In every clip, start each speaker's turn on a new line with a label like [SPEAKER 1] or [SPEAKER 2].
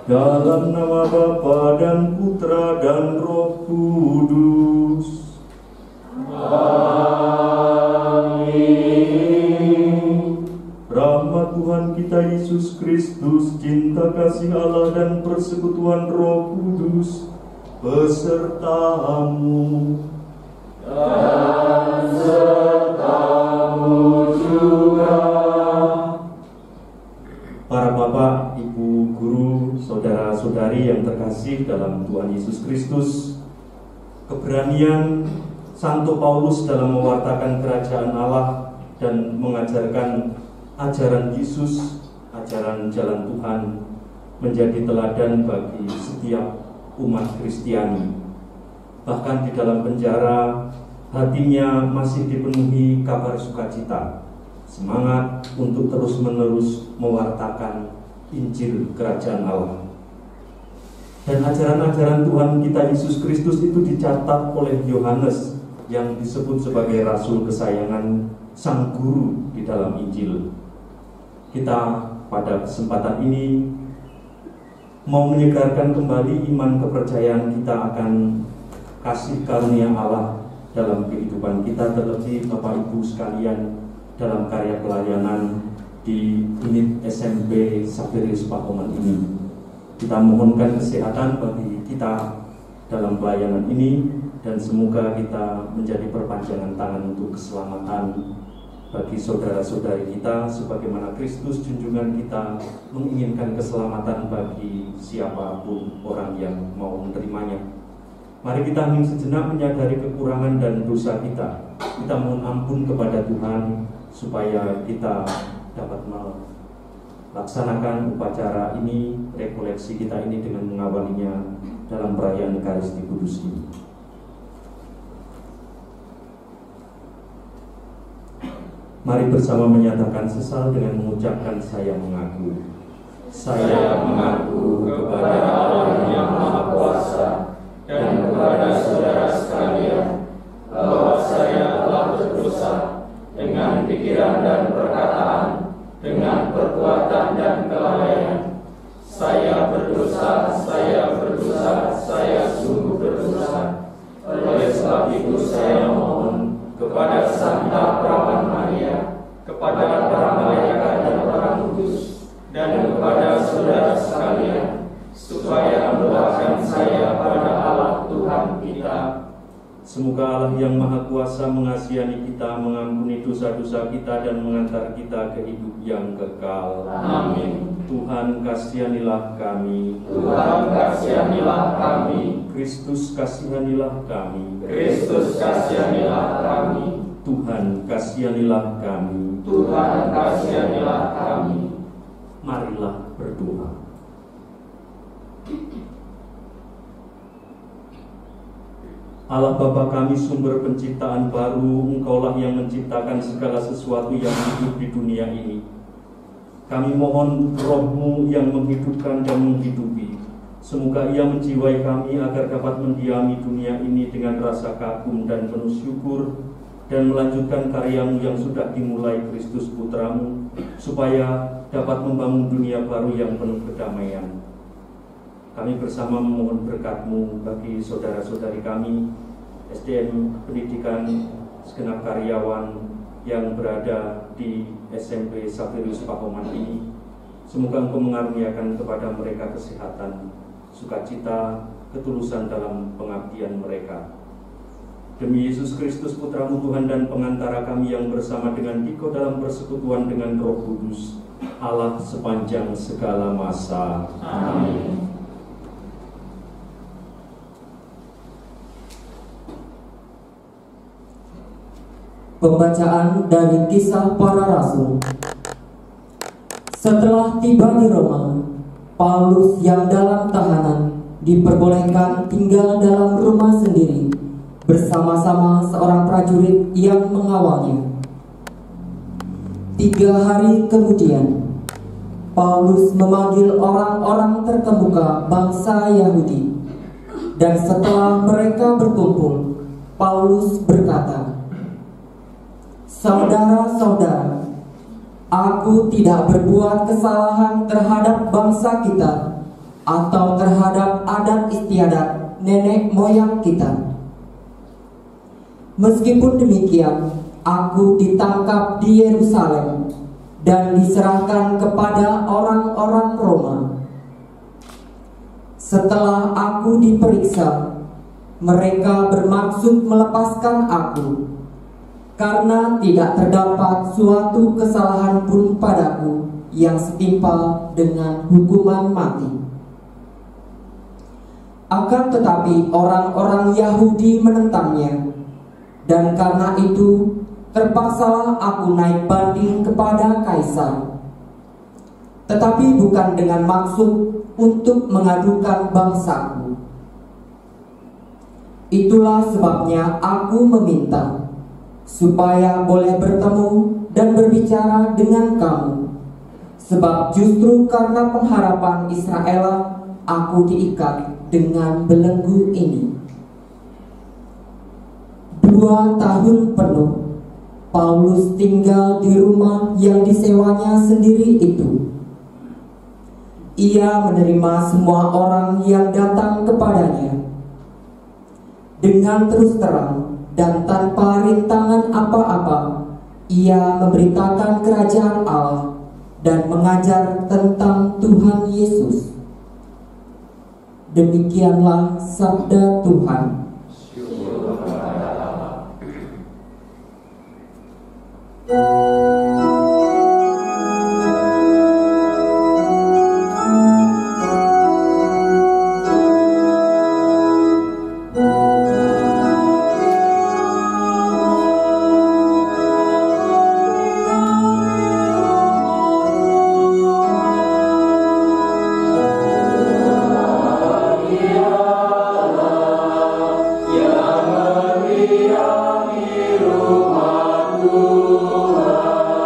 [SPEAKER 1] Dalam nama Bapa dan Putra dan Roh Kudus. Amin. Rahmat Tuhan kita Yesus Kristus, cinta kasih Allah dan persekutuan Roh Kudus besertamu dan sertamu juga. Para bapak, ibu, guru, saudara-saudari yang terkasih dalam Tuhan Yesus Kristus, keberanian Santo Paulus dalam mewartakan kerajaan Allah dan mengajarkan ajaran Yesus, ajaran jalan Tuhan, menjadi teladan bagi setiap umat Kristiani. Bahkan di dalam penjara, hatinya masih dipenuhi kabar sukacita, semangat untuk terus-menerus mewartakan Injil Kerajaan Allah. Dan ajaran-ajaran Tuhan kita Yesus Kristus itu dicatat oleh Yohanes yang disebut sebagai rasul kesayangan Sang Guru di dalam Injil. Kita pada kesempatan ini mau menyegarkan kembali iman kepercayaan kita akan kasih karunia Allah dalam kehidupan kita, terlebih Bapak Ibu sekalian dalam karya pelayanan di unit SMP Saverius Pakuman ini. Kita mohonkan kesehatan bagi kita dalam pelayanan ini, dan semoga kita menjadi perpanjangan tangan untuk keselamatan bagi saudara-saudari kita, sebagaimana Kristus junjungan kita menginginkan keselamatan bagi siapapun orang yang mau menerimanya. Mari kita hening sejenak menyadari kekurangan dan dosa kita. Kita mohon ampun kepada Tuhan supaya kita dapat melaksanakan upacara ini, rekoleksi kita ini dengan mengawalinya dalam perayaan Ekaristi Kudus ini. Mari bersama menyatakan sesal dengan mengucapkan saya mengaku. Saya mengaku kepada Allah yang Maha Kuasa dan kepada saudara sekalian bahwa saya telah berdosa dengan pikiran dan perkataan, dengan perbuatan dan kelalaian. Saya berdosa, saya sungguh berdosa. Oleh sebab itu saya mohon kepada Santa Perawan Maria, kepada para malaikat dan para kudus, dan kepada saudara sekalian, supaya mendoakan saya pada Allah Tuhan kita. Semoga Allah yang Maha Kuasa mengasihani kita, mengampuni dosa-dosa kita, dan mengantar kita ke hidup yang kekal. Amin. Tuhan kasihanilah kami. Tuhan kasihanilah kami. Kristus kasihanilah kami. Kristus kasihanilah kami. kasihanilah kami.
[SPEAKER 2] Tuhan, kasihanilah kami.
[SPEAKER 1] Marilah berdoa. Allah Bapa kami, sumber penciptaan baru, Engkaulah yang menciptakan segala sesuatu yang hidup di dunia ini. Kami mohon Roh-Mu yang menghidupkan dan menghidupi. Semoga Ia menjiwai kami agar dapat mendiami dunia ini dengan rasa kagum dan penuh syukur, dan melanjutkan karya-Mu yang sudah dimulai Kristus Putra-Mu, supaya dapat membangun dunia baru yang penuh kedamaian. Kami bersama memohon berkat-Mu bagi saudara-saudari kami, SDM Pendidikan, segenap karyawan yang berada di SMP Saverius Pahoman ini. Semoga Engkau mengaruniakan kepada mereka kesehatan, sukacita, ketulusan dalam pengabdian mereka. Demi Yesus Kristus Putra-Mu Tuhan dan pengantara kami yang bersama dengan Diko dalam persekutuan dengan Roh Kudus, Allah sepanjang segala masa. Amin.
[SPEAKER 3] Pembacaan dari Kisah Para Rasul. Setelah tiba di Roma, Paulus yang dalam tahanan diperbolehkan tinggal dalam rumah sendiri bersama-sama seorang prajurit yang mengawalnya. 3 hari kemudian, Paulus memanggil orang-orang terkemuka bangsa Yahudi, dan setelah mereka berkumpul, Paulus berkata, "Saudara-saudara, aku tidak berbuat kesalahan terhadap bangsa kita atau terhadap adat istiadat nenek moyang kita. Meskipun demikian, aku ditangkap di Yerusalem dan diserahkan kepada orang-orang Roma. Setelah aku diperiksa, mereka bermaksud melepaskan aku, karena tidak terdapat suatu kesalahan pun padaku yang setimpal dengan hukuman mati. Akan tetapi orang-orang Yahudi menentangnya, dan karena itu terpaksalah aku naik banding kepada Kaisar. Tetapi bukan dengan maksud untuk mengadukan bangsaku. Itulah sebabnya aku meminta supaya boleh bertemu dan berbicara dengan kamu, sebab justru karena pengharapan Israel aku diikat dengan belenggu ini." 2 tahun penuh Paulus tinggal di rumah yang disewanya sendiri itu. Ia menerima semua orang yang datang kepadanya dengan terus terang dan tanpa rintangan apa-apa. Ia memberitakan kerajaan Allah dan mengajar tentang Tuhan Yesus. Demikianlah sabda Tuhan.
[SPEAKER 2] Ya meriah di rumah Tuhan.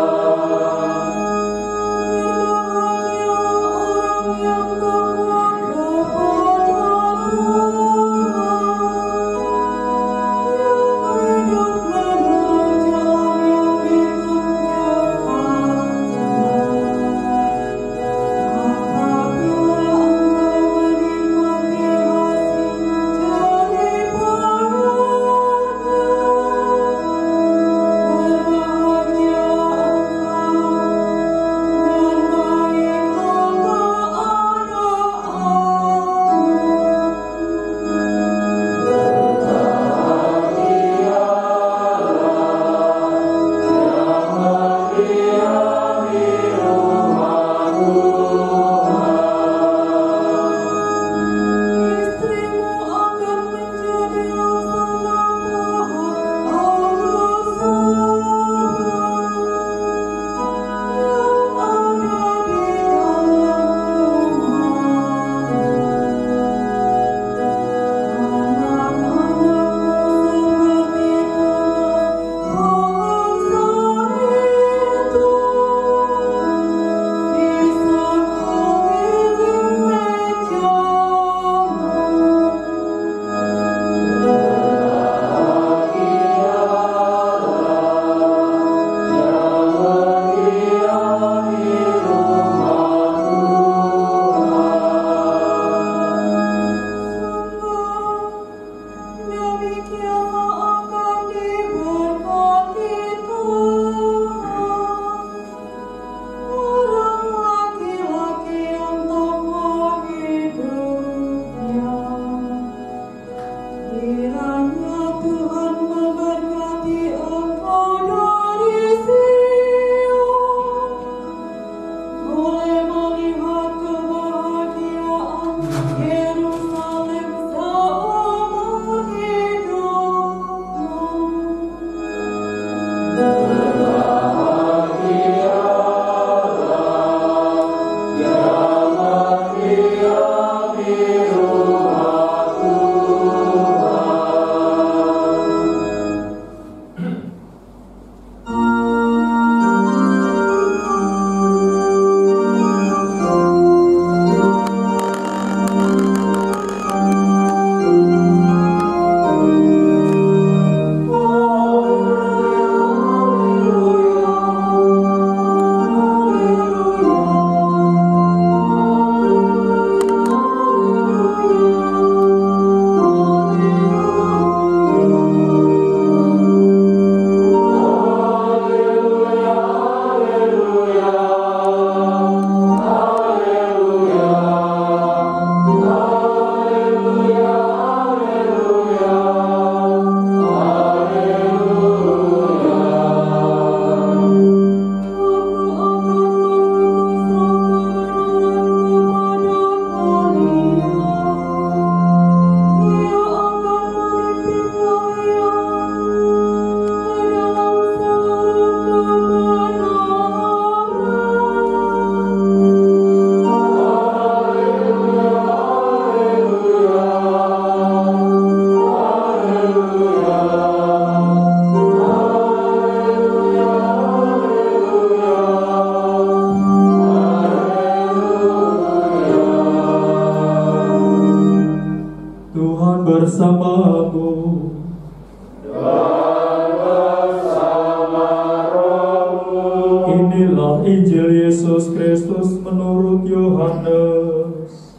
[SPEAKER 1] Injil Yesus Kristus menurut Yohanes.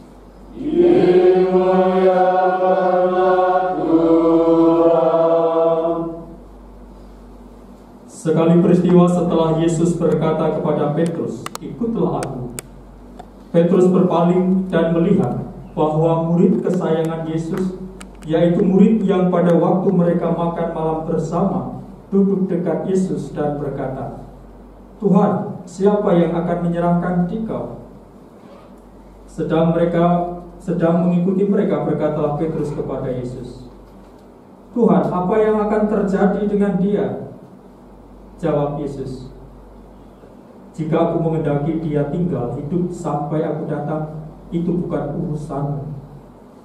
[SPEAKER 2] Dimuliakanlah Tuhan.
[SPEAKER 1] Sekali peristiwa setelah Yesus berkata kepada Petrus, "Ikutlah aku." Petrus berpaling dan melihat bahwa murid kesayangan Yesus, yaitu murid yang pada waktu mereka makan malam bersama, duduk dekat Yesus dan berkata, "Tuhan, siapa yang akan menyerahkan Dikau?" Sedang mengikuti mereka, berkatalah Petrus kepada Yesus, "Tuhan, apa yang akan terjadi dengan dia?" Jawab Yesus, "Jika aku menghendaki dia tinggal hidup sampai aku datang, itu bukan urusanmu.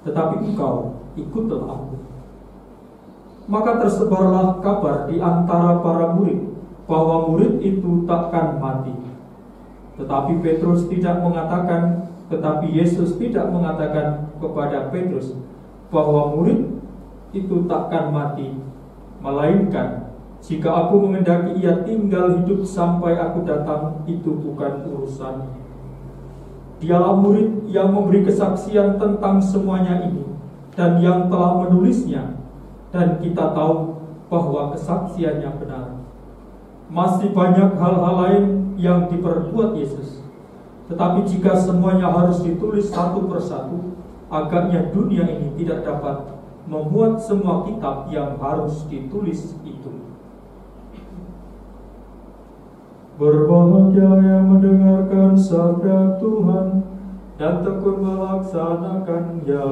[SPEAKER 1] Tetapi engkau ikutlah aku." Maka tersebarlah kabar di antara para murid bahwa murid itu takkan mati. Tetapi Yesus tidak mengatakan kepada Petrus bahwa murid itu takkan mati, melainkan, "Jika aku menghendaki ia tinggal hidup sampai aku datang, itu bukan urusan." Dialah murid yang memberi kesaksian tentang semuanya ini dan yang telah menulisnya, dan kita tahu bahwa kesaksiannya benar. Masih banyak hal-hal lain yang diperbuat Yesus, tetapi jika semuanya harus ditulis satu persatu, agaknya dunia ini tidak dapat memuat semua kitab yang harus ditulis itu. Berbahagia yang mendengarkan sabda Tuhan dan tekun melaksanakannya.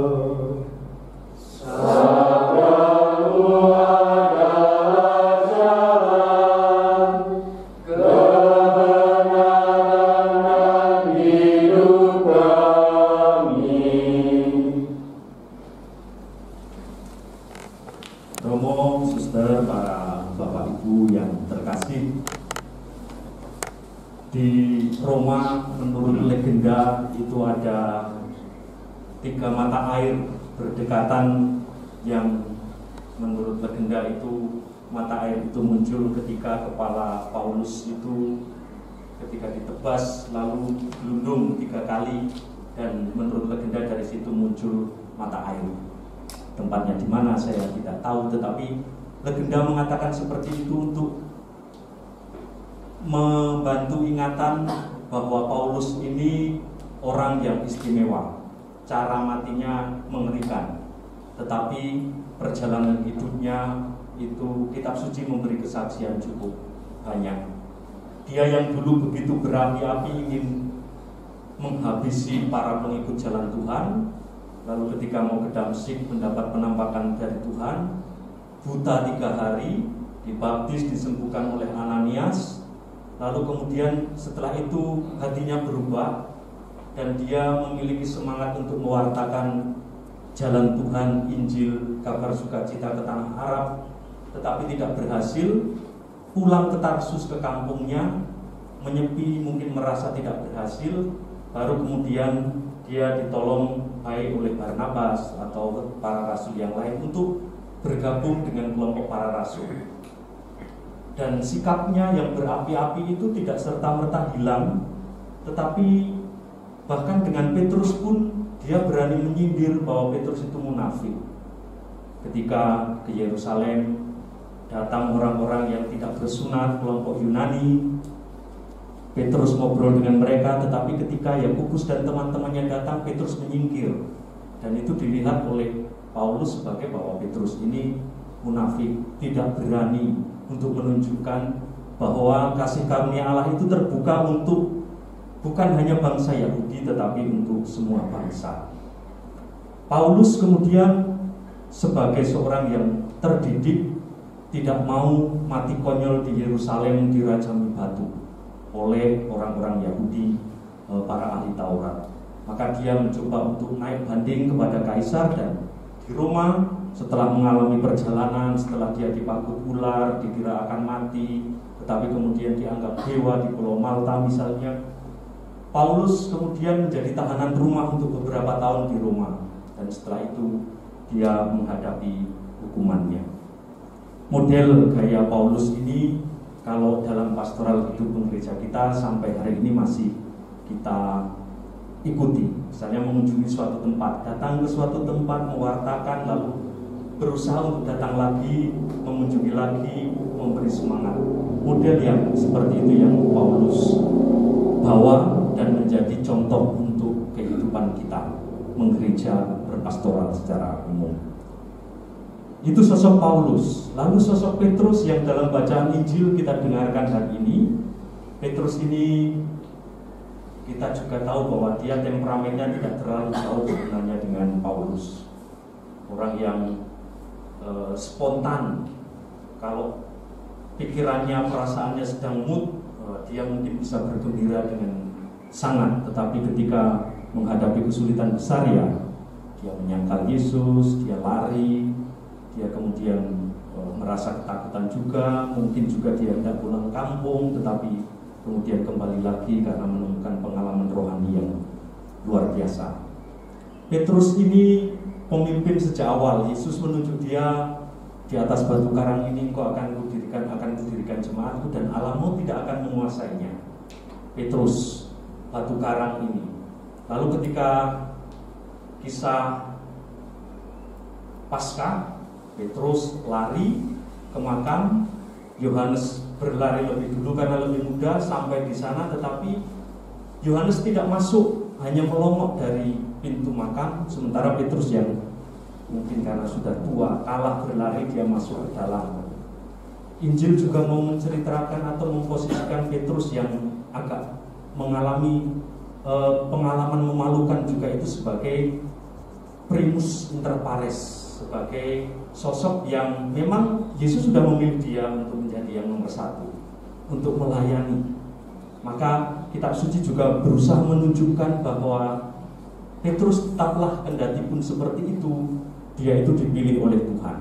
[SPEAKER 2] Sabda Tuhan adalah jalan, kebenaran dan hidup kami.
[SPEAKER 1] Romo, suster, para bapak ibu yang terkasih, di Roma menurut legenda itu ada 3 mata air berdekatan yang menurut legenda itu mata air itu muncul ketika kepala Paulus itu ketika ditebas lalu gelundung 3 kali, dan menurut legenda dari situ muncul mata air. Tempatnya di mana saya tidak tahu, tetapi legenda mengatakan seperti itu untuk membantu ingatan bahwa Paulus ini orang yang istimewa. Cara matinya mengerikan, tetapi perjalanan hidupnya itu kitab suci memberi kesaksian cukup banyak. Dia yang dulu begitu berapi-api ingin menghabisi para pengikut jalan Tuhan, lalu ketika mau ke Damsyik mendapat penampakan dari Tuhan, buta 3 hari, dibaptis, disembuhkan oleh Ananias. Lalu kemudian setelah itu hatinya berubah dan dia memiliki semangat untuk mewartakan jalan Tuhan, Injil, kabar sukacita ke tanah Arab, tetapi tidak berhasil. Pulang ke Tarsus ke kampungnya, menyepi, mungkin merasa tidak berhasil. Baru kemudian dia ditolong baik oleh Barnabas atau para rasul yang lain untuk bergabung dengan kelompok para rasul. Dan sikapnya yang berapi-api itu tidak serta-merta hilang, tetapi bahkan dengan Petrus pun dia berani menyindir bahwa Petrus itu munafik. Ketika ke Yerusalem datang orang-orang yang tidak bersunat, kelompok Yunani, Petrus ngobrol dengan mereka, tetapi ketika Yakobus dan teman-temannya datang, Petrus menyingkir. Dan itu dilihat oleh Paulus sebagai bahwa Petrus ini munafik, tidak berani untuk menunjukkan bahwa kasih karunia Allah itu terbuka untuk bukan hanya bangsa Yahudi tetapi untuk semua bangsa. Paulus kemudian sebagai seorang yang terdidik tidak mau mati konyol di Yerusalem dirajami batu oleh orang-orang Yahudi, para ahli Taurat. Maka dia mencoba untuk naik banding kepada kaisar, dan di Roma setelah mengalami perjalanan, setelah dia dipakut ular, dikira akan mati, tetapi kemudian dianggap dewa di Pulau Malta misalnya, Paulus kemudian menjadi tahanan rumah untuk beberapa tahun di Roma, dan setelah itu dia menghadapi hukumannya. Model gaya Paulus ini kalau dalam pastoral hidup gereja kita sampai hari ini masih kita ikuti. Misalnya mengunjungi suatu tempat, datang ke suatu tempat, mewartakan, lalu berusaha untuk datang lagi, mengunjungi lagi, memberi semangat. Model yang seperti itu yang Paulus bawa dan menjadi contoh untuk kehidupan kita menggereja, berpastoral secara umum. Itu sosok Paulus. Lalu sosok Petrus yang dalam bacaan Injil kita dengarkan hari ini. Petrus ini kita juga tahu bahwa dia temperamennya tidak terlalu jauh sebenarnya dengan Paulus. Orang yang spontan. Kalau pikirannya, perasaannya sedang mood, dia mungkin bisa bergembira dengan sangat. Tetapi ketika menghadapi kesulitan besar, ya dia menyangkal Yesus, dia lari, dia kemudian merasa ketakutan juga, mungkin juga dia tidak pulang kampung, tetapi kemudian kembali lagi karena menemukan pengalaman rohani yang luar biasa. Petrus ini pemimpin sejak awal. Yesus menunjuk dia, di atas batu karang ini engkau akan kudirikan jemaatku dan Allahmu tidak akan menguasainya. Petrus, batu karang ini. Lalu ketika kisah Paskah, Petrus lari ke makam, Yohanes berlari lebih dulu karena lebih muda sampai di sana, tetapi Yohanes tidak masuk, hanya melongok dari pintu makam, sementara Petrus yang mungkin karena sudah tua, kalah berlari, dia masuk ke dalam. Injil juga mau menceritakan atau memposisikan Petrus yang agak mengalami pengalaman memalukan juga itu sebagai primus inter pares, sebagai sosok yang memang Yesus sudah memilih dia untuk menjadi yang nomor satu, untuk melayani. Maka kitab suci juga berusaha menunjukkan bahwa Petrus tetaplah kendati pun seperti itu, dia itu dipilih oleh Tuhan.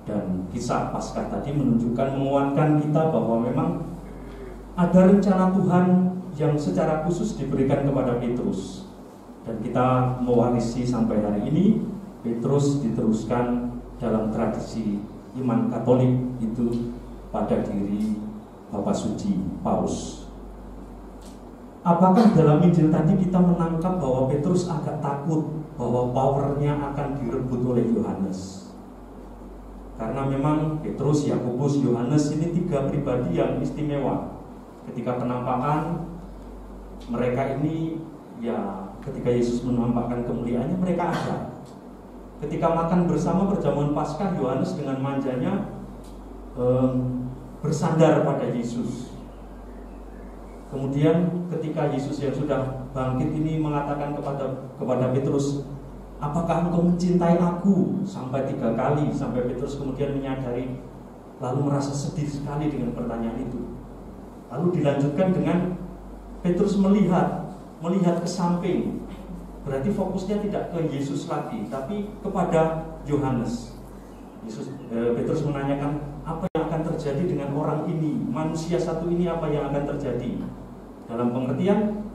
[SPEAKER 1] Dan kisah Paskah tadi menunjukkan, menguatkan kita bahwa memang ada rencana Tuhan yang secara khusus diberikan kepada Petrus. Dan kita mewarisi sampai hari ini. Petrus diteruskan dalam tradisi iman Katolik itu pada diri Bapak Suci Paus. Apakah dalam Injil tadi kita menangkap bahwa Petrus agak takut bahwa powernya akan direbut oleh Yohanes? Karena memang Petrus, Yakobus, Yohanes ini tiga pribadi yang istimewa. Ketika penampakan mereka ini, ya ketika Yesus menampakkan kemuliaannya, mereka ada. Ketika makan bersama perjamuan Paskah, Yohanes dengan manjanya bersandar pada Yesus. Kemudian ketika Yesus yang sudah bangkit ini mengatakan kepada Petrus, apakah engkau mencintai aku? Sampai 3 kali, sampai Petrus kemudian menyadari, lalu merasa sedih sekali dengan pertanyaan itu. Lalu dilanjutkan dengan Petrus melihat ke samping. Berarti fokusnya tidak ke Yesus lagi, tapi kepada Yohanes. Petrus menanyakan, apa yang akan terjadi dengan orang ini? Manusia satu ini apa yang akan terjadi? Dalam pengertian,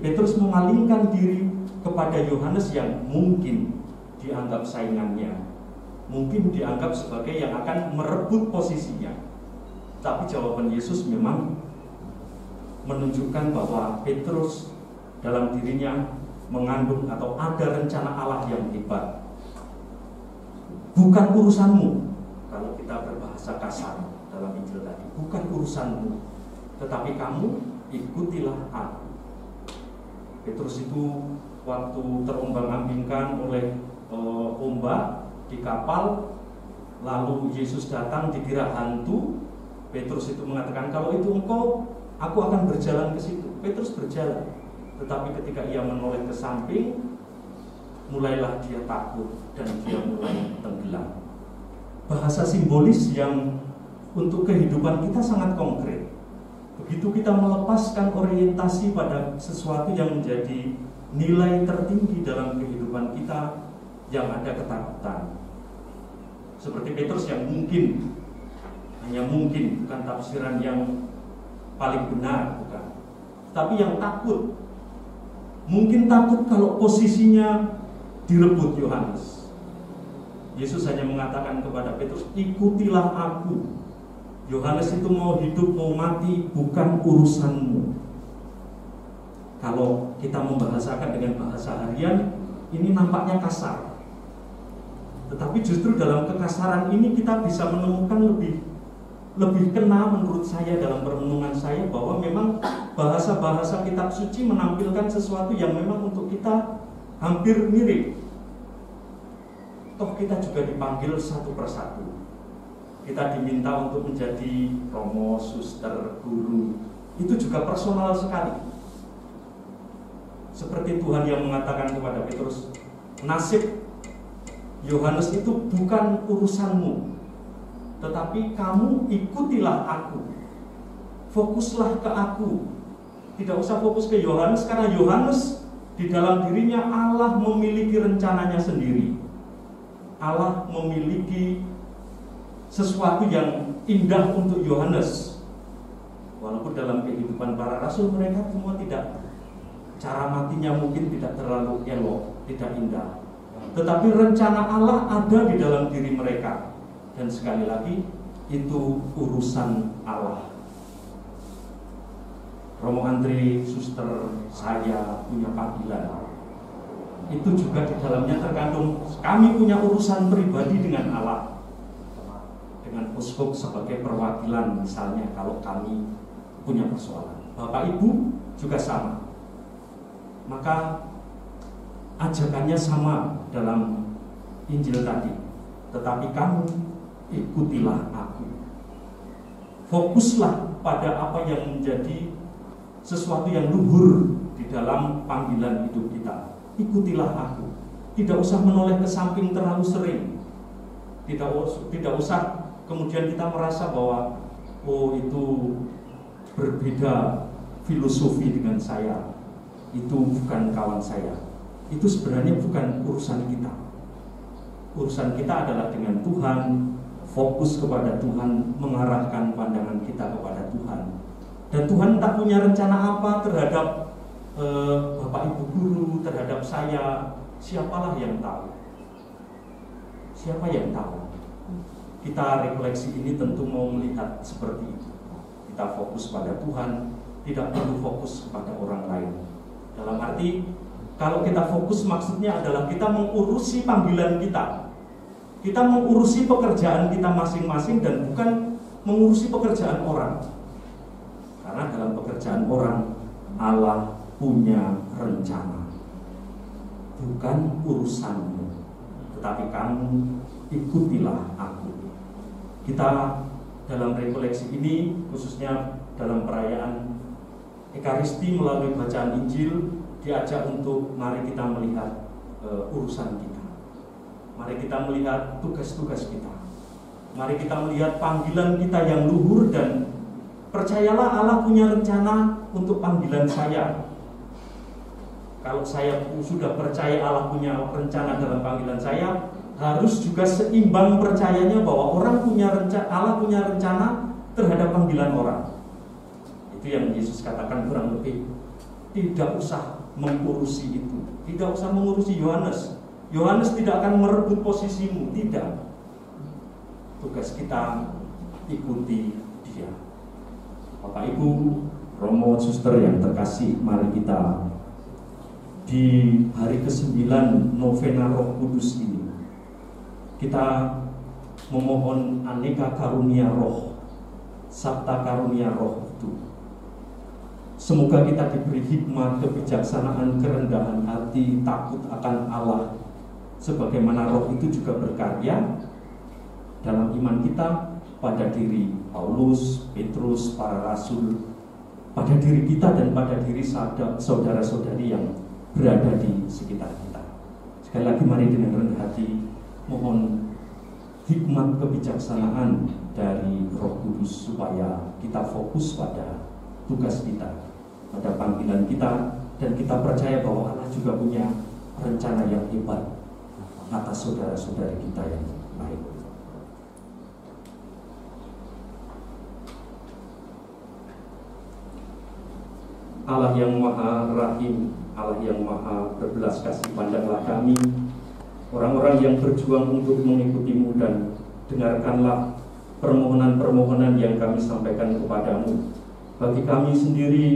[SPEAKER 1] Petrus memalingkan diri kepada Yohanes yang mungkin dianggap saingannya, mungkin dianggap sebagai yang akan merebut posisinya. Tapi jawaban Yesus memang menunjukkan bahwa Petrus dalam dirinya mengandung atau ada rencana Allah yang hebat. Bukan urusanmu, kalau kita berbahasa kasar dalam Injil tadi, bukan urusanmu, tetapi kamu ikutilah aku. Petrus itu waktu terombang-ambingkan oleh ombak di kapal, lalu Yesus datang dikira hantu. Petrus itu mengatakan, kalau itu engkau, aku akan berjalan ke situ. Petrus berjalan. Tetapi ketika ia menoleh ke samping, mulailah dia takut dan dia mulai tenggelam. Bahasa simbolis yang untuk kehidupan kita sangat konkret. Begitu kita melepaskan orientasi pada sesuatu yang menjadi nilai tertinggi dalam kehidupan kita, yang ada ketakutan. Seperti Petrus yang mungkin, hanya mungkin, bukan tafsiran yang paling benar, bukan. Tapi yang takut. Mungkin takut kalau posisinya direbut Yohanes. Yesus hanya mengatakan kepada Petrus, ikutilah aku. Yohanes itu mau hidup mau mati bukan urusanmu. Kalau kita membahasakan dengan bahasa harian, ini nampaknya kasar. Tetapi justru dalam kekasaran ini kita bisa menemukan lebih kena menurut saya dalam perenungan saya, bahwa memang bahasa-bahasa kitab suci menampilkan sesuatu yang memang untuk kita hampir mirip. Toh kita juga dipanggil satu persatu. Kita diminta untuk menjadi romo, suster, guru. Itu juga personal sekali. Seperti Tuhan yang mengatakan kepada Petrus, nasib Yohanes itu bukan urusanmu, tetapi kamu ikutilah aku. Fokuslah ke aku. Tidak usah fokus ke Yohanes, karena Yohanes di dalam dirinya Allah memiliki rencananya sendiri. Allah memiliki sesuatu yang indah untuk Yohanes. Walaupun dalam kehidupan para rasul mereka semua tidak, cara matinya mungkin tidak terlalu elok, tidak indah. Tetapi rencana Allah ada di dalam diri mereka. Dan sekali lagi, itu urusan Allah. Romo Andre, suster, saya punya panggilan. Itu juga di dalamnya terkandung kami punya urusan pribadi dengan Allah. Dengan uskup sebagai perwakilan misalnya, kalau kami punya persoalan. Bapak Ibu juga sama. Maka ajakannya sama dalam Injil tadi. Tetapi kamu ikutilah aku. Fokuslah pada apa yang menjadi sesuatu yang luhur di dalam panggilan hidup kita. Ikutilah aku. Tidak usah menoleh ke samping terlalu sering. Tidak usah kemudian kita merasa bahwa oh itu berbeda filosofi dengan saya, itu bukan kawan saya. Itu sebenarnya bukan urusan kita. Urusan kita adalah dengan Tuhan, fokus kepada Tuhan, mengarahkan pandangan kita kepada Tuhan. Dan Tuhan tak punya rencana apa terhadap Bapak Ibu guru, terhadap saya. Siapalah yang tahu? Siapa yang tahu? Kita refleksi ini tentu mau melihat seperti itu. Kita fokus pada Tuhan, tidak perlu fokus kepada orang lain. Dalam arti, kalau kita fokus maksudnya adalah kita mengurusi panggilan kita. Kita mengurusi pekerjaan kita masing-masing dan bukan mengurusi pekerjaan orang. Karena dalam pekerjaan orang, Allah punya rencana. Bukan urusanmu, tetapi kamu ikutilah aku. Kita dalam rekoleksi ini, khususnya dalam perayaan Ekaristi melalui bacaan Injil, diajak untuk mari kita melihat urusan kita. Mari kita melihat tugas-tugas kita. Mari kita melihat panggilan kita yang luhur, dan percayalah Allah punya rencana untuk panggilan saya. Kalau saya sudah percaya Allah punya rencana dalam panggilan saya, harus juga seimbang percayanya bahwa Allah punya rencana terhadap panggilan orang. Itu yang Yesus katakan kurang lebih. Tidak usah mengurusi itu. Tidak usah mengurusi Yohanes. Yohanes tidak akan merebut posisimu. Tidak. Tugas kita ikuti dia. Bapak Ibu, Romo, suster yang terkasih, mari kita di hari ke-9 novena Roh Kudus ini, kita memohon aneka karunia roh, sabta karunia roh itu. Semoga kita diberi hikmat, kebijaksanaan, kerendahan hati, takut akan Allah, sebagaimana roh itu juga berkarya dalam iman kita pada diri Paulus, Petrus, para rasul, pada diri kita dan pada diri saudara-saudari yang berada di sekitar kita. Sekali lagi mari dengan rendah hati mohon hikmat kebijaksanaan dari Roh Kudus supaya kita fokus pada tugas kita, pada panggilan kita, dan kita percaya bahwa Allah juga punya rencana yang hebat atas saudara-saudari kita yang lain. Allah yang Maha Rahim, Allah yang Maha berbelas kasih, pandanglah kami, orang-orang yang berjuang untuk mengikutimu, dan dengarkanlah permohonan-permohonan yang kami sampaikan kepadamu. Bagi kami sendiri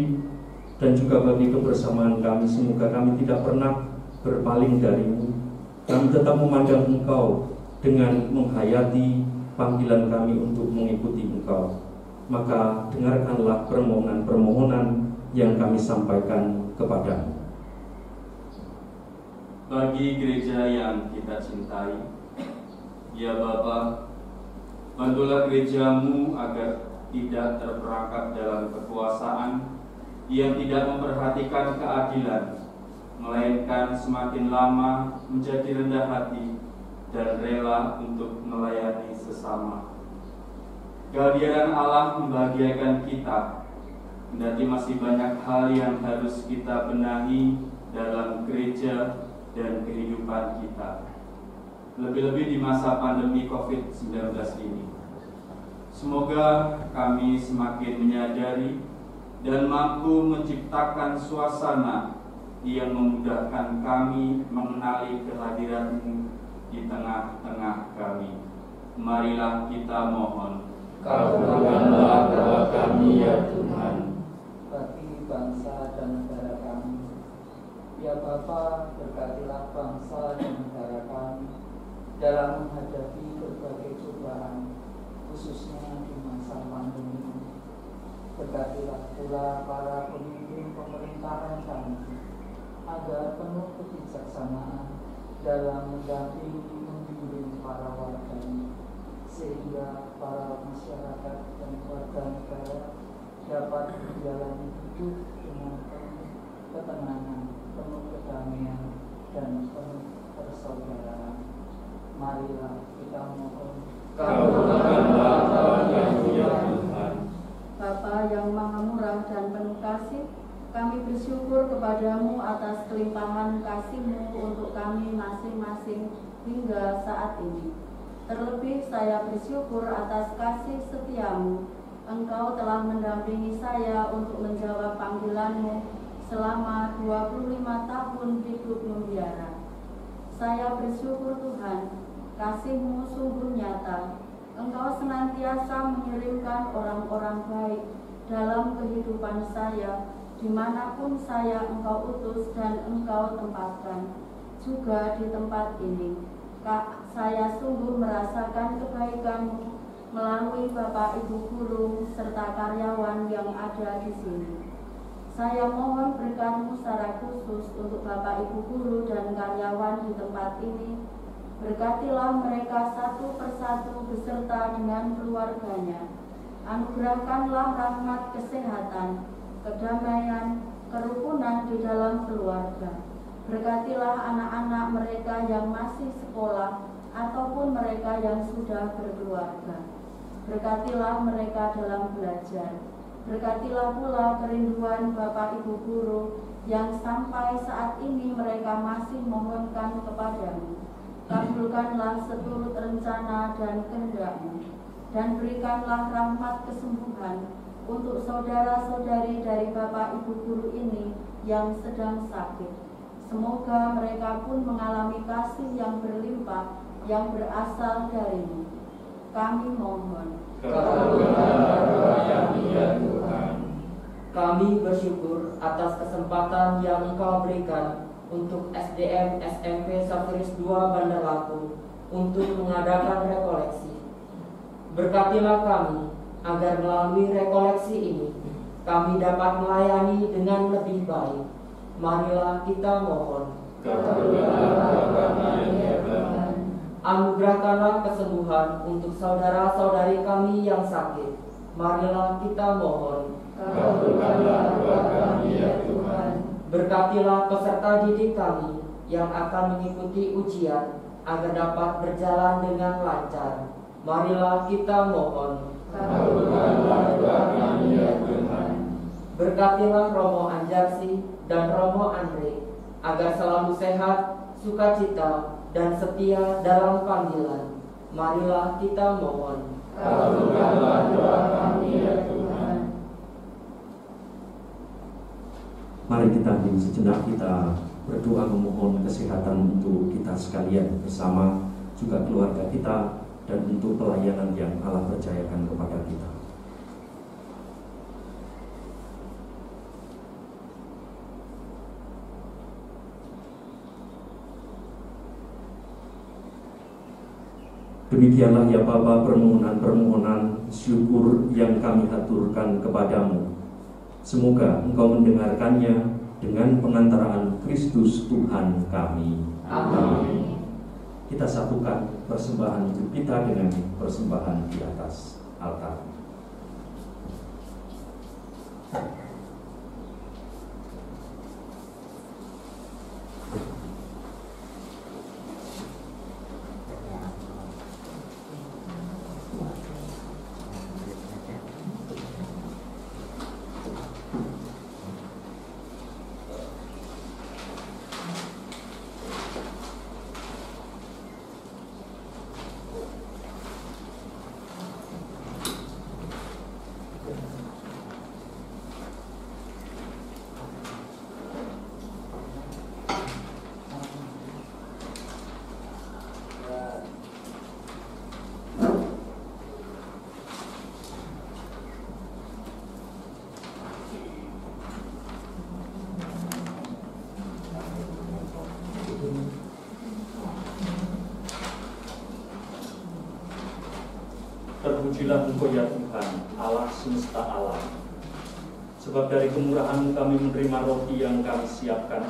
[SPEAKER 1] dan juga bagi kebersamaan kami, semoga kami tidak pernah berpaling darimu. Kami tetap memandang Engkau dengan menghayati panggilan kami untuk mengikuti Engkau. Maka dengarkanlah permohonan-permohonan yang kami sampaikan kepadamu.
[SPEAKER 4] Bagi gereja yang kita cintai, ya Bapa, bantulah gerejamu agar tidak terperangkap dalam kekuasaan yang tidak memperhatikan keadilan, melainkan semakin lama menjadi rendah hati dan rela untuk melayani sesama. Kehadiran Allah membahagiakan kita, kendati masih banyak hal yang harus kita benahi dalam gereja dan kehidupan kita, lebih-lebih di masa pandemi COVID-19 ini. Semoga kami semakin menyadari dan mampu menciptakan suasana yang memudahkan kami mengenali kehadiran-Mu di tengah-tengah kami. Marilah kita mohon.
[SPEAKER 2] Kabulkanlah doa kami ya Tuhan.
[SPEAKER 5] Bagi bangsa dan negara kami, ya Bapa, berkatilah bangsa dan negara kami dalam menghadapi berbagai cobaan, khususnya di masa pandemi. Berkatilah pula para pemimpin pemerintahan kami agar penuh kebijaksanaan dalam mendampingi membimbing para warganya, sehingga para masyarakat dan warga negara dapat menjalani hidup dengan penuh ketenangan, penuh kedamaian, dan penuh persaudaraan. Marilah kita mohon.
[SPEAKER 2] Kabulkanlah doa kami ya Tuhan.
[SPEAKER 6] Bapa yang Maha Murah dan penuh kasih, kami bersyukur kepadamu atas kelimpahan kasih-Mu untuk kami masing-masing hingga saat ini. Terlebih saya bersyukur atas kasih setia-Mu. Engkau telah mendampingi saya untuk menjawab panggilan-Mu selama 25 tahun hidup membiara. Saya bersyukur Tuhan, kasih-Mu sungguh nyata. Engkau senantiasa mengirimkan orang-orang baik dalam kehidupan saya, dimanapun saya Engkau utus dan Engkau tempatkan. Juga di tempat ini, saya sungguh merasakan kebaikan-Mu melalui Bapak Ibu guru serta karyawan yang ada di sini. Saya mohon berkat-Mu secara khusus untuk Bapak Ibu guru dan karyawan di tempat ini. Berkatilah mereka satu persatu beserta dengan keluarganya. Anugerahkanlah rahmat kesehatan, kedamaian, kerukunan di dalam keluarga. Berkatilah anak-anak mereka yang masih sekolah ataupun mereka yang sudah berkeluarga. Berkatilah mereka dalam belajar. Berkatilah pula kerinduan Bapak Ibu guru yang sampai saat ini mereka masih mohonkan kepadamu. Kabulkanlah seturut rencana dan kehendak-Mu, dan berikanlah rahmat kesembuhan untuk saudara-saudari dari Bapak Ibu guru ini yang sedang sakit. Semoga mereka pun mengalami kasih yang berlimpah yang berasal dari-Mu. Kami mohon.
[SPEAKER 2] Kabulkanlah doa kami ya Tuhan.
[SPEAKER 3] Kami bersyukur atas kesempatan yang Engkau berikan untuk SDM SMP Safiris 2 Bandar Lampung untuk mengadakan rekoleksi. Berkatilah kami agar melalui rekoleksi ini kami dapat melayani dengan lebih baik. Marilah kita mohon.
[SPEAKER 2] Kabulkanlah doa kami ya Tuhan.
[SPEAKER 3] Anugerahkanlah kesembuhan untuk saudara-saudari kami yang sakit. Marilah kita mohon.
[SPEAKER 2] Kabulkanlah doa kami ya Tuhan.
[SPEAKER 3] Berkatilah peserta didik kami yang akan mengikuti ujian agar dapat berjalan dengan lancar. Marilah kita mohon.
[SPEAKER 2] Kabulkanlah doa kami ya Tuhan.
[SPEAKER 3] Berkatilah Romo Anjarsi dan Romo Andre agar selalu sehat, sukacita, dan setia dalam panggilan. Marilah kita mohon.
[SPEAKER 2] Kabulkanlah doa kami ya Tuhan.
[SPEAKER 1] Mari kita hening sejenak, kita berdoa memohon kesehatan untuk kita sekalian bersama juga keluarga kita dan untuk pelayanan yang Allah percayakan kepada kita. Demikianlah ya Bapa permohonan-permohonan syukur yang kami haturkan kepadamu. Semoga Engkau mendengarkannya dengan pengantaraan Kristus Tuhan kami. Amin. Kita satukan persembahan hidup kita dengan persembahan di atas altar. Terpujilah Engkau ya Tuhan, Allah semesta alam. Sebab dari kemurahan kami menerima roti yang kami siapkan.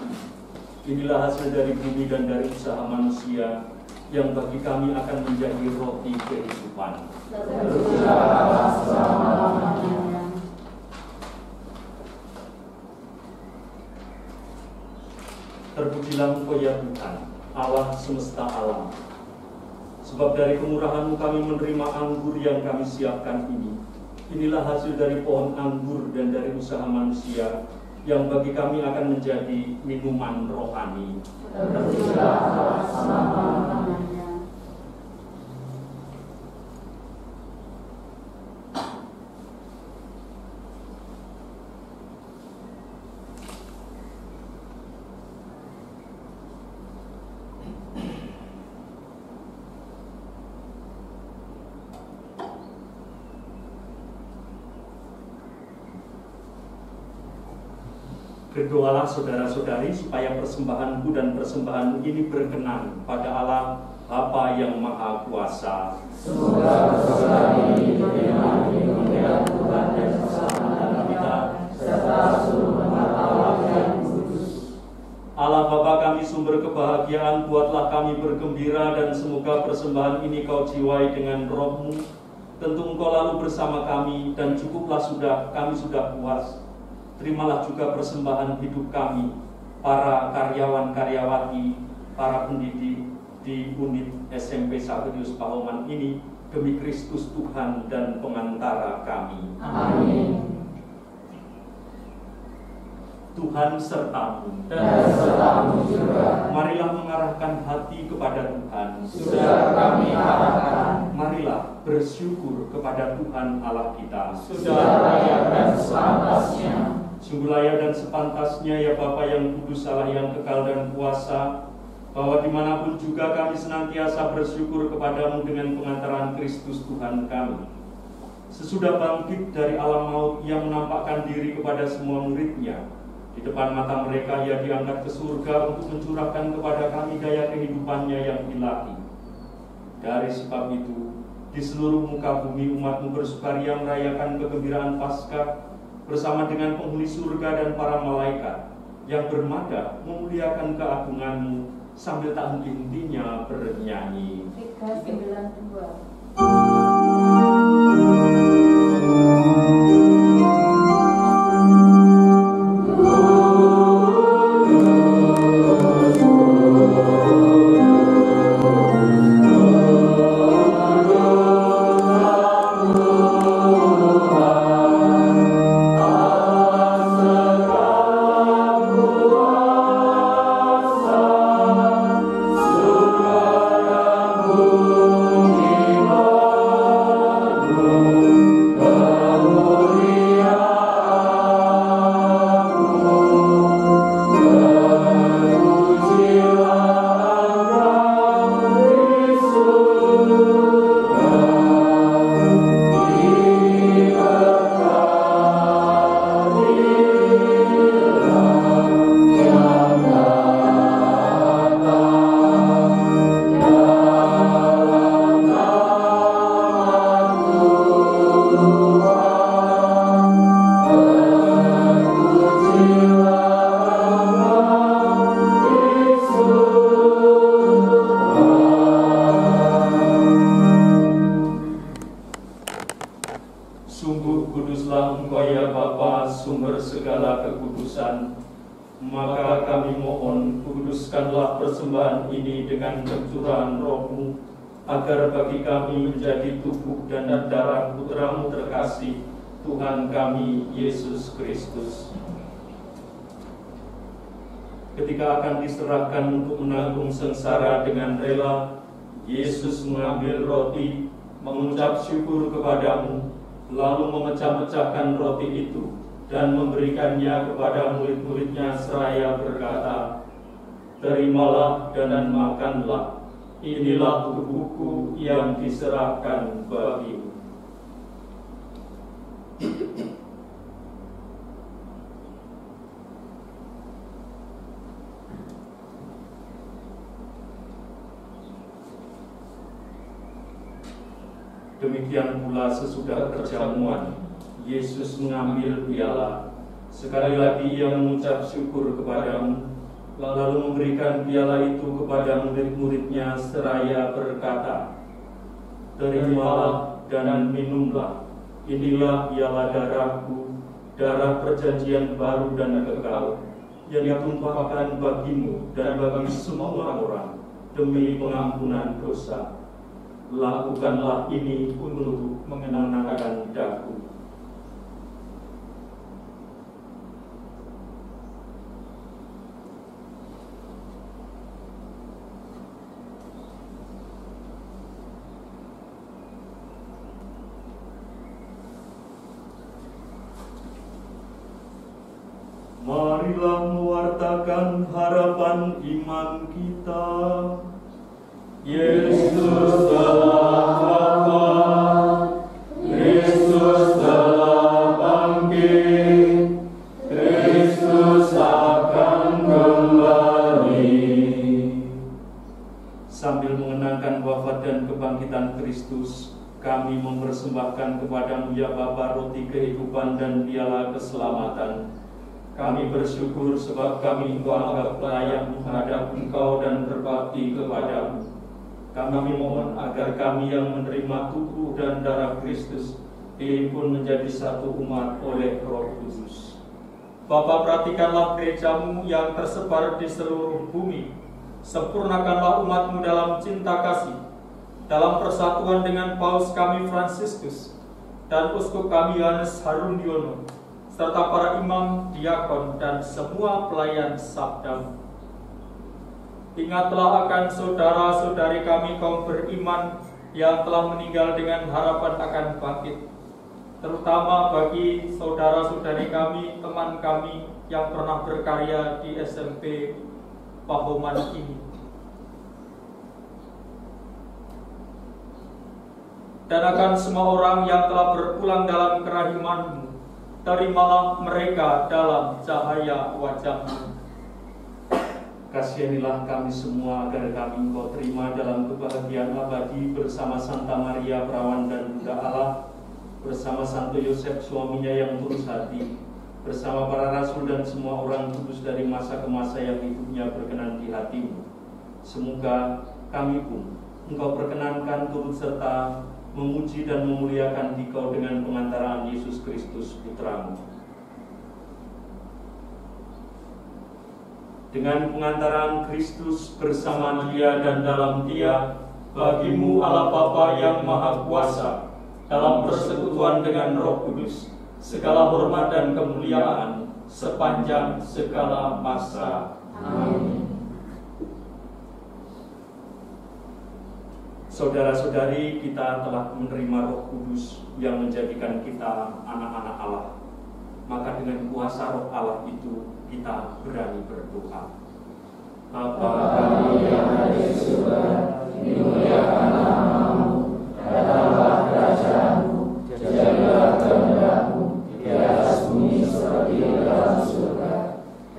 [SPEAKER 1] Inilah hasil dari bumi dan dari usaha manusia, yang bagi kami akan menjadi roti kehidupan.
[SPEAKER 6] Terpujilah Allah selama-lamanya.
[SPEAKER 1] Terpujilah Engkau ya Tuhan, Allah semesta alam. Sebab dari kemurahan-Mu kami menerima anggur yang kami siapkan ini. Inilah hasil dari pohon anggur dan dari usaha manusia, yang bagi kami akan menjadi minuman rohani.
[SPEAKER 6] Terpujilah Allah selama-lamanya.
[SPEAKER 1] Berdoalah saudara-saudari supaya persembahanku dan persembahanmu ini berkenan pada Allah Bapa yang Maha Kuasa.
[SPEAKER 2] Semoga persembahan ini diterima di kemuliaan Tuhan dan keselamatan kita, serta seluruh umat Allah yang kudus.
[SPEAKER 1] Allah Bapa kami sumber kebahagiaan, buatlah kami bergembira dan semoga persembahan ini Kau jiwai dengan Roh-Mu. Tentu Engkau lalu bersama kami dan cukuplah kami sudah puas. Terimalah juga persembahan hidup kami, para karyawan-karyawati, para pendidik di unit SMP Saverius Pahoman ini, demi Kristus Tuhan dan pengantara kami.
[SPEAKER 2] Amin.
[SPEAKER 1] Tuhan sertamu,
[SPEAKER 2] Dan sertamu juga.
[SPEAKER 1] Marilah mengarahkan hati kepada Tuhan.
[SPEAKER 2] Sudah kami arahkan.
[SPEAKER 1] Marilah bersyukur kepada Tuhan Allah kita.
[SPEAKER 2] Sudah layak dan sepantasnya.
[SPEAKER 1] Sungguh layak dan sepantasnya ya Bapa yang kudus, Allah yang kekal dan kuasa, bahwa dimanapun juga kami senantiasa bersyukur kepadamu dengan pengantaran Kristus Tuhan kami. Sesudah bangkit dari alam maut, Ia menampakkan diri kepada semua murid-Nya. Di depan mata mereka Ia diangkat ke surga untuk mencurahkan kepada kami daya kehidupannya yang ilahi. Dari sebab itu, di seluruh muka bumi umat-Mu bersukaria merayakan kegembiraan Paskah bersama dengan penghuni surga dan para malaikat yang bermada memuliakan keagungan-Mu sambil tak henti-hentinya bernyanyi.
[SPEAKER 6] 392.
[SPEAKER 2] Surga yang bumi
[SPEAKER 1] Kuduslah Engkau ya Bapa, sumber segala kekudusan. Maka kami mohon, kuduskanlah persembahan ini dengan pencurahan Roh-Mu, agar bagi kami menjadi tubuh dan darah Putra-Mu terkasih, Tuhan kami Yesus Kristus. Ketika akan diserahkan untuk menanggung sengsara dengan rela, Yesus mengambil roti, mengucap syukur kepadamu, lalu memecah-mecahkan roti itu dan memberikannya kepada murid-muridnya seraya berkata, "Terimalah dan makanlah, inilah tubuhku yang diserahkan bagimu." Demikian pula sesudah perjamuan, Yesus mengambil piala. Sekali lagi ia mengucap syukur kepadamu, lalu memberikan piala itu kepada murid-muridnya seraya berkata, "Terimalah dan minumlah, inilah piala darahku, darah perjanjian baru dan kekal, yang ditumpahkan bagimu dan bagi semua orang demi pengampunan dosa. Lakukanlah ini untuk mengenangkan daku." Marilah mewartakan harapan iman kita. Yesus telah wafat, Kristus telah bangkit, Kristus akan kembali. Sambil mengenangkan wafat dan kebangkitan Kristus, kami mempersembahkan kepadamu ya Bapa roti kehidupan dan piala keselamatan. Kami bersyukur sebab kami Engkau anggap layak menghadap Engkau dan berbakti kepadamu. Kami mohon agar kami yang menerima tubuh dan darah Kristus dihimpun menjadi satu umat oleh Roh Kudus. Bapa, perhatikanlah gereja-Mu yang tersebar di seluruh bumi. Sempurnakanlah umat-Mu dalam cinta kasih, dalam persatuan dengan Paus kami Fransiskus dan Uskup kami Yohanes Harundiono, serta para imam, diakon, dan semua pelayan sabda-Mu. Ingatlah akan saudara-saudari kami kaum beriman yang telah meninggal dengan harapan akan bangkit, terutama bagi saudara-saudari kami, teman kami yang pernah berkarya di SMP Pahoman ini. Dan akan semua orang yang telah berpulang dalam kerahiman-Mu, terimalah mereka dalam cahaya wajah-Mu. Kasihanilah kami semua agar kami Engkau terima dalam kebahagiaan abadi bersama Santa Maria Perawan dan Bunda Allah, bersama Santo Yosef suaminya yang tulus hati, bersama para rasul dan semua orang kudus dari masa ke masa yang hidupnya berkenan di hati-Mu. Semoga kami pun Engkau perkenankan turut serta memuji dan memuliakan Dikau dengan pengantaraan Yesus Kristus Putra-Mu. Dengan pengantaraan Kristus bersama Dia dan dalam Dia, bagi-Mu Allah Bapa yang Maha Kuasa, dalam persekutuan dengan Roh Kudus, segala hormat dan kemuliaan sepanjang segala masa. Amin. Saudara-saudari, kita telah menerima Roh Kudus yang menjadikan kita anak-anak Allah. Maka dengan kuasa Roh Allah itu kita berani berdoa. Bapa kami yang ada di surga, dimuliakanlah nama-Mu, datanglah kerajaan-Mu, jadilah kehendak-Mu di atas bumi seperti di dalam surga.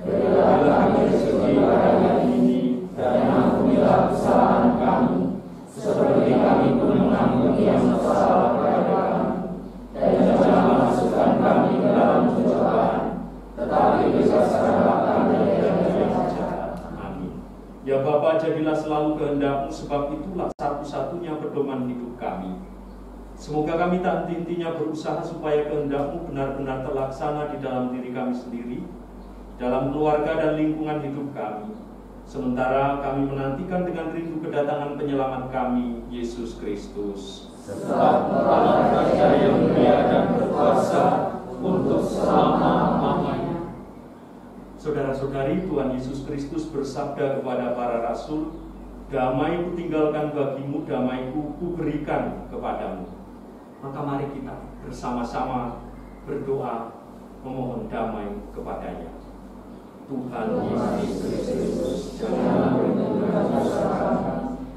[SPEAKER 1] Berilah kami rezeki hari ini, dan ampunilah kesalahan kami, seperti kami pun mengampuni yang bersalah kepada kami. Dan jangan masukkan kami ke dalam pencobaan, tetapi bebaskanlah kami dari yang jahat. Amin. Ya Bapa, jadilah selalu kehendak-Mu, sebab itulah satu-satunya pedoman hidup kami. Semoga kami tak henti-hentinya berusaha supaya kehendak-Mu benar-benar terlaksana di dalam diri kami sendiri, dalam keluarga dan lingkungan hidup kami. Sementara kami menantikan dengan rindu kedatangan penyelamat kami, Yesus Kristus.
[SPEAKER 2] Sebab Engkaulah Raja yang mulia dan berkuasa untuk selama-lamanya.
[SPEAKER 1] Saudara-saudari, Tuhan Yesus Kristus bersabda kepada para rasul, "Damai kutinggalkan bagimu, damai-Ku kuberikan kepadamu." Maka mari kita bersama-sama berdoa memohon damai kepadanya. Tuhan Yesus Kristus, janganlah menundukkan usaha,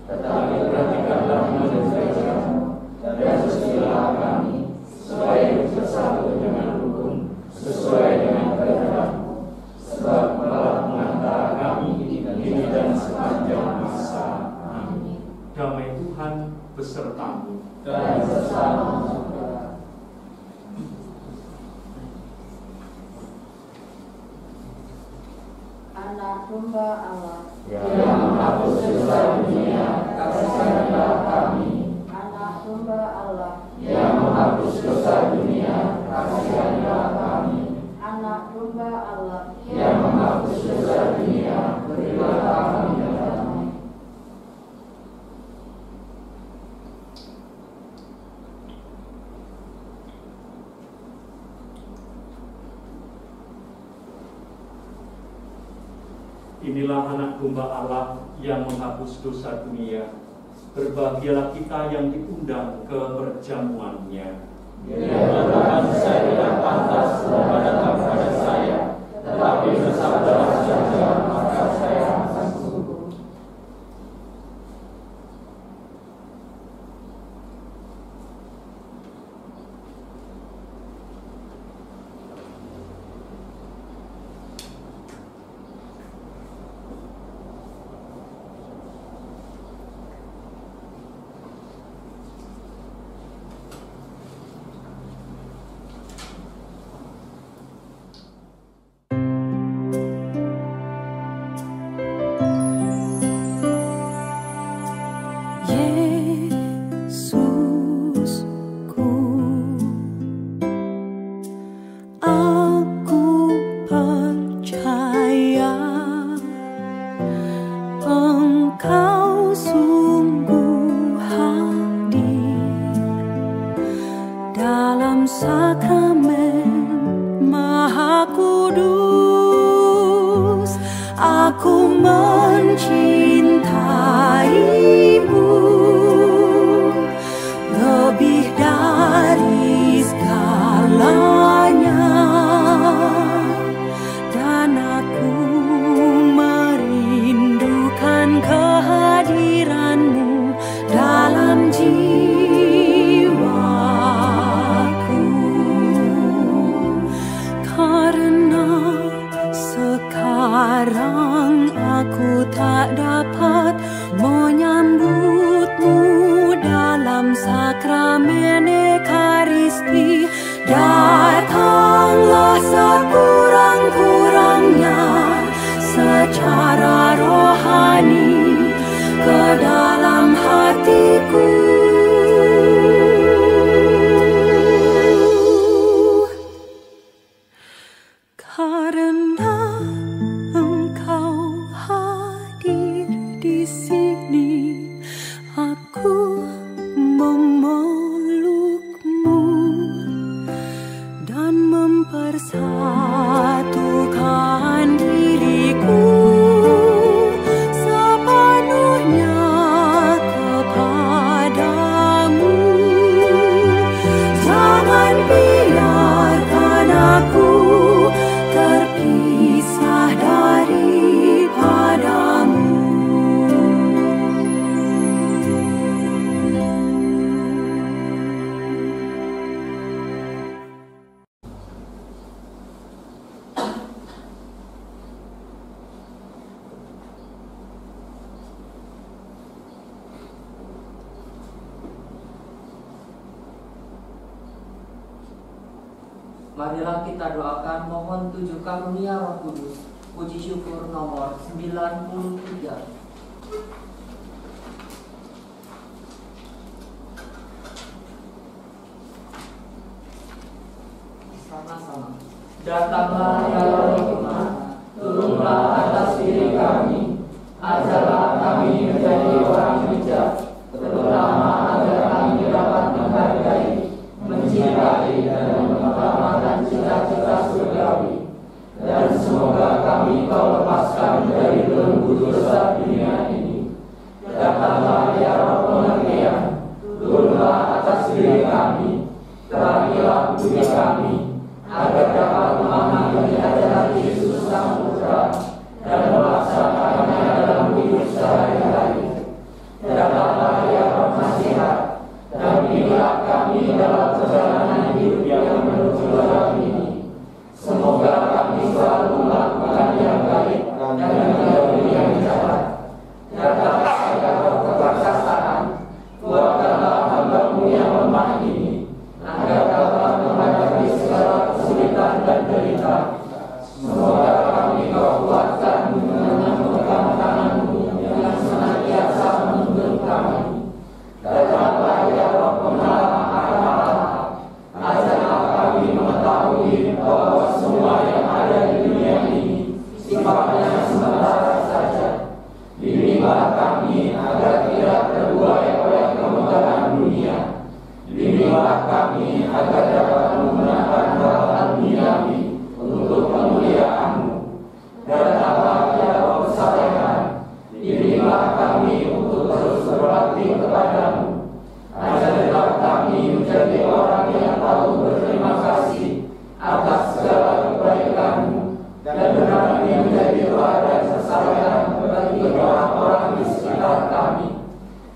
[SPEAKER 1] tetapi perhatikanlah gereja-Mu dan sucilah kami, supaya bersatu dengan rukun, sesuai dengan kehendak-Mu, sebab Engkaulah pengantara kami ini dan sepanjang masa. Amin. Damai Tuhan besertamu
[SPEAKER 2] dan bersama juga.
[SPEAKER 6] Anak domba Allah
[SPEAKER 2] yang menghapus dosa dunia, kasihanlah kami.
[SPEAKER 6] Anak domba Allah
[SPEAKER 2] Yang menghapus dosa dunia, kasihanlah kami.
[SPEAKER 6] Anak domba Allah
[SPEAKER 2] Yang menghapus dosa dunia, berilah kami damai.
[SPEAKER 1] Inilah anak domba Allah yang menghapus dosa dunia. Berbahagialah kita yang diundang ke perjamuannya.
[SPEAKER 2] Ya Tuhan, saya tidak pantas menghadap pada saya, tetapi bersabdalah saja, maka saya akan sembuh.
[SPEAKER 3] Marilah kita doakan mohon 7 karunia Roh Kudus. Puji syukur nomor 93. Sama-sama.
[SPEAKER 5] Datanglah ya Roh Hikmat, turunlah atas diri kami, ajarlah kami menjadi orang bijak, terutama agar kami dapat menghargai, mencintai dan mengutamakan cita-cita surgawi. Dan semoga kami Kau lepaskan dari belenggu dosa dunia ini. Datanglah ya Roh pengertian, turunlah atas diri kami, terangilah budi kami, agar dapat memahami ajaran Yesus Sang Putra dan melaksanakannya dalam hidup sehari-hari. Datanglah ya Roh nasihat, dampingilah kami dalam perjalanan hidup yang menuju dalam ini. Semoga kami selalu melakukan yang baik dan menjauhi yang jahat. Datanglah ya Roh keperkasaan, kuatkanlah hamba-Mu yang lemah ini, agar dapat menghadapi segala kesulitan dan derita. Semoga kami Kau kuatkan dengan memegang tangan-Mu yang senantiasa menuntun kami. Datanglah ya Roh pengalaman akan Allah, ajarlah kami mengetahui bahwa semua yang ada di dunia ini sifatnya sementara saja. Bimbinglah kami agar tidak terbuai oleh kemegahan dunia. Bimbinglah kami agar dapat menggunakan hal-hal duniawi untuk kemuliaan-Mu. Datanglah ya Roh kesabaran, bimbinglah kami untuk terus berbakti kepada-Mu. Ajarlah kami menjadi orang yang tahu berterima kasih atas segala kebaikan-Mu dan berani menjadi teladan kesabaran bagi orang-orang di sekitar kami.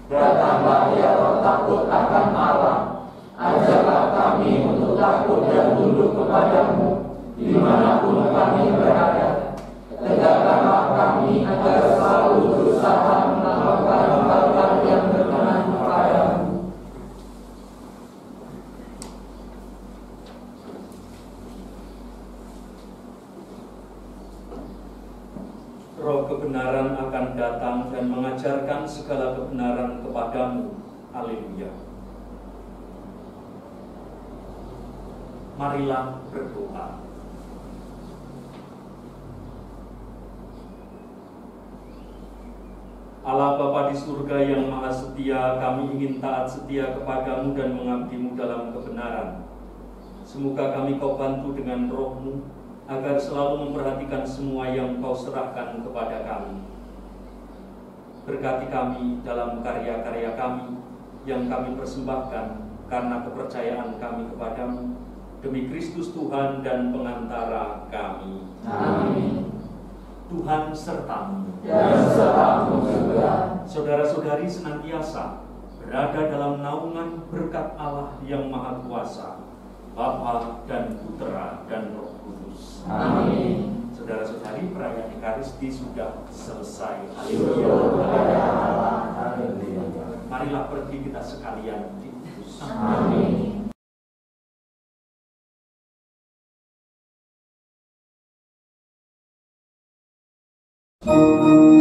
[SPEAKER 5] Datanglah ya Roh takut akan Allah, ajarlah kami untuk takut dan tunduk kepada-Mu dimanapun kami berada. Tegakkanlah kami agar selalu berusaha melakukan hal-hal yang berkenan kepada-Mu.
[SPEAKER 1] Roh kebenaran akan datang dan mengajarkan segala kebenaran kepadamu. Haleluya. Marilah berdoa. Allah Bapa di surga yang maha setia, kami ingin taat setia kepadamu dan mengabdimu dalam kebenaran. Semoga kami Kau bantu dengan Roh-Mu, agar selalu memperhatikan semua yang Kau serahkan kepada kami. Berkati kami dalam karya-karya kami yang kami persembahkan karena kepercayaan kami kepadamu, demi Kristus Tuhan dan pengantara kami.
[SPEAKER 5] Amin.
[SPEAKER 1] Tuhan sertamu.
[SPEAKER 5] Dan sertamu juga.
[SPEAKER 1] Saudara-saudari senantiasa berada dalam naungan berkat Allah yang Maha Kuasa, Bapa dan Putera dan Roh Kudus.
[SPEAKER 5] Amin.
[SPEAKER 1] Saudara-saudari, perayaan Ekaristi sudah selesai. Marilah pergi kita sekalian diutus.
[SPEAKER 5] Amin.
[SPEAKER 1] Amin.